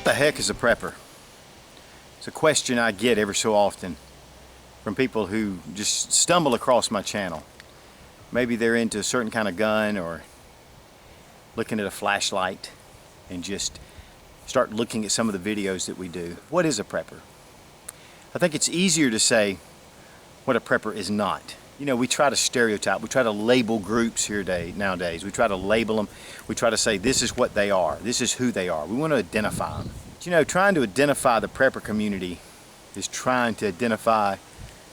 What the heck is a prepper? It's a question I get every so often from people who just stumble across my channel. Maybe they're into a certain kind of gun or looking at a flashlight and just start looking at some of the videos that we do. What is a prepper? I think it's easier to say what a prepper is not. You know, we try to stereotype, we try to label groups nowadays. We try to label them, we try to say this is what they are, this is who they are. We want to identify them. But, you know, trying to identify the prepper community is trying to identify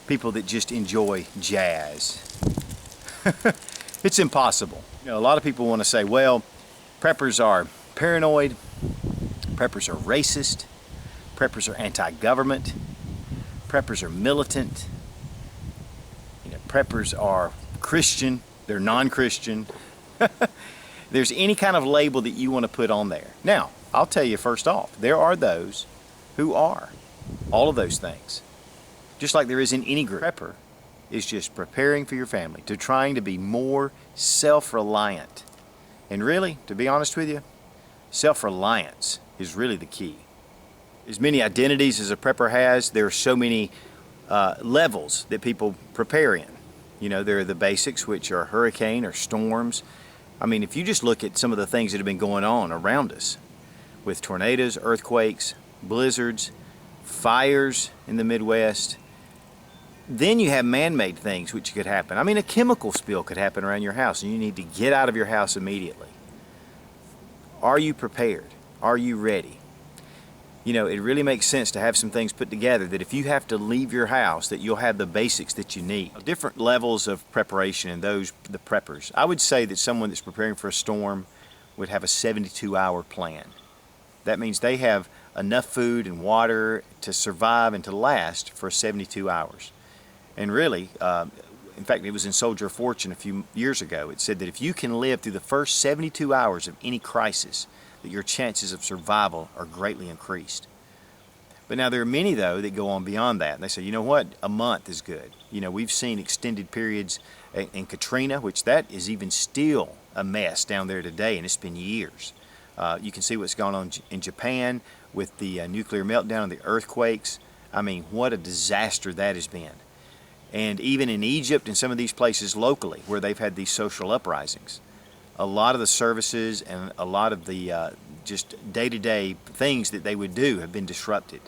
people that just enjoy jazz. It's impossible. You know, a lot of people want to say, well, preppers are paranoid, preppers are racist, preppers are anti-government, preppers are militant, preppers are Christian, they're non-Christian. There's any kind of label that you want to put on there. Now, I'll tell you first off, there are those who are all of those things. Just like there is in any group. Prepper is just preparing for your family, to trying to be more self-reliant. And really, to be honest with you, self-reliance is really the key. As many identities as a prepper has, there are so many levels that people prepare in. You know, there are the basics, which are hurricane or storms. I mean, if you just look at some of the things that have been going on around us with tornadoes, earthquakes, blizzards, fires in the Midwest, then you have man-made things which could happen. I mean, a chemical spill could happen around your house and you need to get out of your house immediately. Are you prepared? Are you ready? You know, it really makes sense to have some things put together that if you have to leave your house, that you'll have the basics that you need. Different levels of preparation and those, the preppers. I would say that someone that's preparing for a storm would have a 72-hour plan. That means they have enough food and water to survive and to last for 72 hours. And really, in fact, it was in Soldier of Fortune a few years ago. It said that if you can live through the first 72 hours of any crisis, that your chances of survival are greatly increased. But now there are many, though, that go on beyond that. And they say, you know what, a month is good. You know, we've seen extended periods in Katrina, which that is even still a mess down there today, and it's been years. You can see what's going on in Japan with the nuclear meltdown and the earthquakes. I mean, what a disaster that has been. And even in Egypt and some of these places locally where they've had these social uprisings, a lot of the services and a lot of the just day-to-day things that they would do have been disrupted.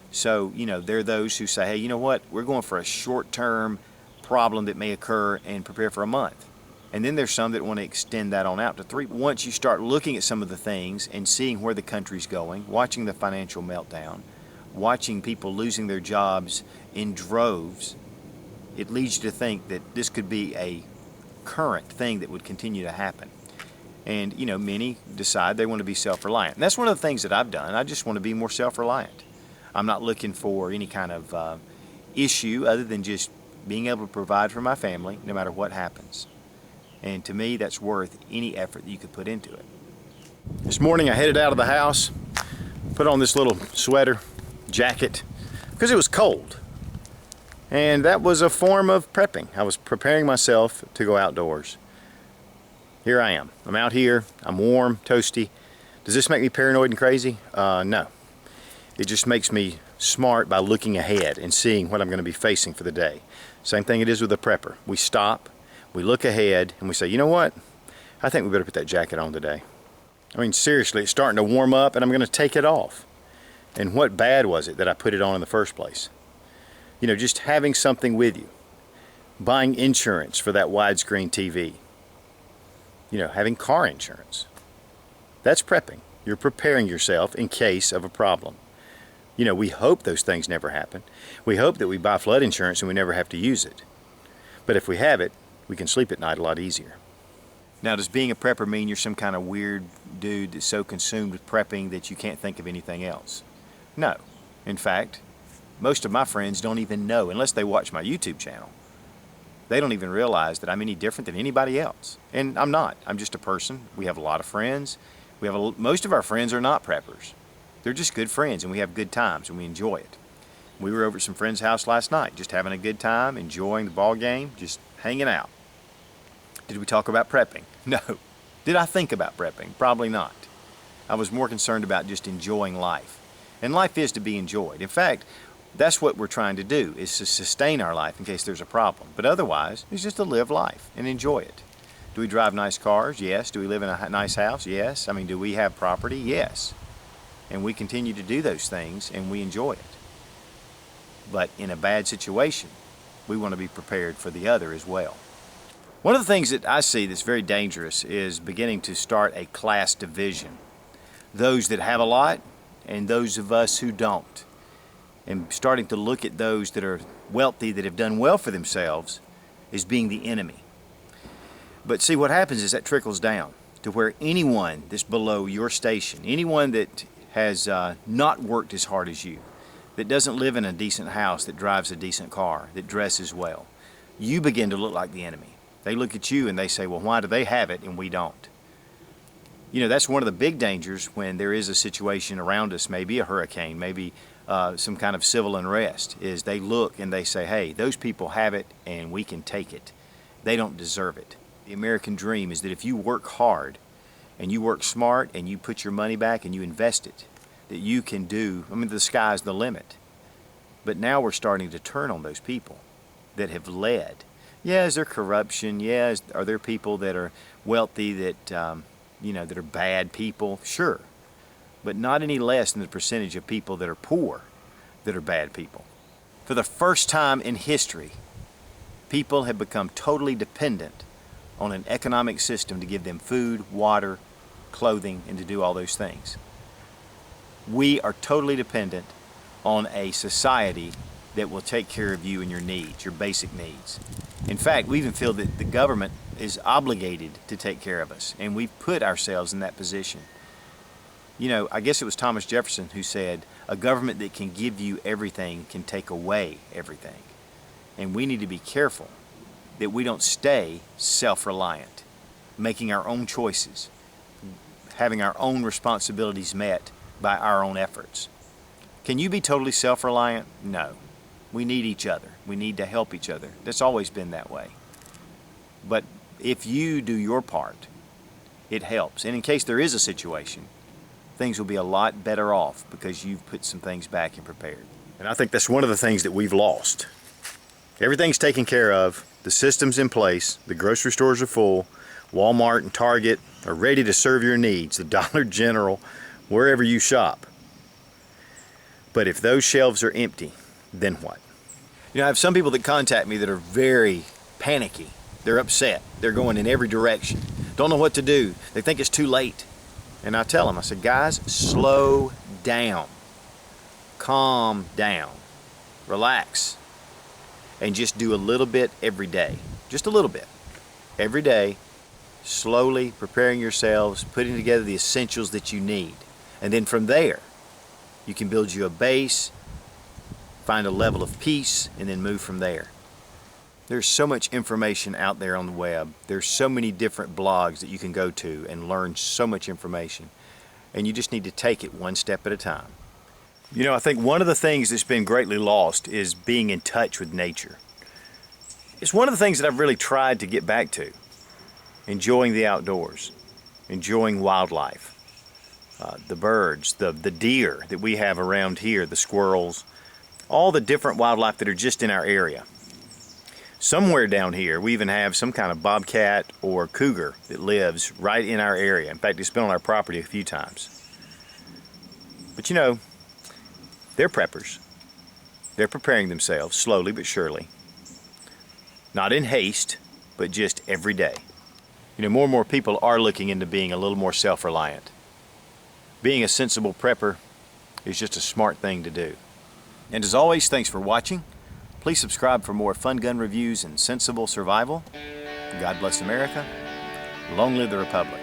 So, you know, there are those who say, hey, you know what, we're going for a short-term problem that may occur and prepare for a month. And then there's some that want to extend that on out to 3. Once you start looking at some of the things and seeing where the country's going, watching the financial meltdown, watching people losing their jobs in droves, it leads you to think that this could be a current thing that would continue to happen. And you know, many decide they want to be self-reliant, and that's one of the things that I've done. I just want to be more self-reliant. I'm not looking for any kind of issue other than just being able to provide for my family no matter what happens. And to me, that's worth any effort that you could put into it. This morning I headed out of the house, put on this little sweater, jacket, because it was cold. And that was a form of prepping. I was preparing myself to go outdoors. Here I am. I'm out here. I'm warm, toasty. Does this make me paranoid and crazy? No. It just makes me smart by looking ahead and seeing what I'm going to be facing for the day. Same thing it is with a prepper. We stop, we look ahead, and we say, you know what? I think we better put that jacket on today. I mean, seriously, it's starting to warm up and I'm going to take it off. And what bad was it that I put it on in the first place? You know, just having something with you, buying insurance for that widescreen TV, you know, having car insurance. That's prepping. You're preparing yourself in case of a problem. You know, we hope those things never happen. We hope that we buy flood insurance and we never have to use it. But if we have it, we can sleep at night a lot easier. Now, does being a prepper mean you're some kind of weird dude that's so consumed with prepping that you can't think of anything else? No. In fact, most of my friends don't even know, unless they watch my YouTube channel. They don't even realize that I'm any different than anybody else. And I'm not. I'm just a person. We have a lot of friends. Most of our friends are not preppers. They're just good friends, and we have good times, and we enjoy it. We were over at some friend's house last night, just having a good time, enjoying the ball game, just hanging out. Did we talk about prepping? No. Did I think about prepping? Probably not. I was more concerned about just enjoying life. And life is to be enjoyed. In fact, that's what we're trying to do, is to sustain our life in case there's a problem. But otherwise, it's just to live life and enjoy it. Do we drive nice cars? Yes. Do we live in a nice house? Yes. I mean, do we have property? Yes. And we continue to do those things and we enjoy it. But in a bad situation, we want to be prepared for the other as well. One of the things that I see that's very dangerous is beginning to start a class division. Those that have a lot and those of us who don't. And starting to look at those that are wealthy, that have done well for themselves, as being the enemy. But see, what happens is that trickles down to where anyone that's below your station, anyone that has not worked as hard as you, that doesn't live in a decent house, that drives a decent car, that dresses well, you begin to look like the enemy. They look at you and they say, well, why do they have it and we don't? You know, that's one of the big dangers when there is a situation around us, maybe a hurricane, maybe some kind of civil unrest, is they look and they say, hey, those people have it and we can take it. They don't deserve it. The American dream is that if you work hard and you work smart and you put your money back and you invest it, that you can do, I mean, the sky's the limit. But now we're starting to turn on those people that have led. Yeah, is there corruption? Yeah, are there people that are wealthy that, that are bad people? Sure. But not any less than the percentage of people that are poor that are bad people. For the first time in history, people have become totally dependent on an economic system to give them food, water, clothing, and to do all those things. We are totally dependent on a society that will take care of you and your needs, your basic needs. In fact, we even feel that the government is obligated to take care of us, and we've put ourselves in that position. You know, I guess it was Thomas Jefferson who said, a government that can give you everything can take away everything. And we need to be careful that we don't stay self-reliant, making our own choices, having our own responsibilities met by our own efforts. Can you be totally self-reliant? No. We need each other. We need to help each other. That's always been that way. But if you do your part, it helps. And in case there is a situation, things will be a lot better off because you've put some things back and prepared. And I think that's one of the things that we've lost. Everything's taken care of. The system's in place. The grocery stores are full. Walmart and Target are ready to serve your needs. The Dollar General, wherever you shop. But if those shelves are empty, then what? You know, I have some people that contact me that are very panicky. They're upset. They're going in every direction. Don't know what to do. They think it's too late. And I tell them, I said, guys, slow down. Calm down. Relax. And just do a little bit every day. Just a little bit. Every day, slowly preparing yourselves, putting together the essentials that you need. And then from there, you can build you a base, find a level of peace, and then move from there. There's so much information out there on the web. There's so many different blogs that you can go to and learn so much information. And you just need to take it one step at a time. You know, I think one of the things that's been greatly lost is being in touch with nature. It's one of the things that I've really tried to get back to. Enjoying the outdoors, enjoying wildlife, the birds, the deer that we have around here, the squirrels, all the different wildlife that are just in our area. Somewhere down here, we even have some kind of bobcat or cougar that lives right in our area. In fact, it's been on our property a few times. But you know, they're preppers. They're preparing themselves slowly but surely. Not in haste, but just every day. You know, more and more people are looking into being a little more self-reliant. Being a sensible prepper is just a smart thing to do. And as always, thanks for watching. Please subscribe for more fun gun reviews and sensible survival. God bless America. Long live the Republic.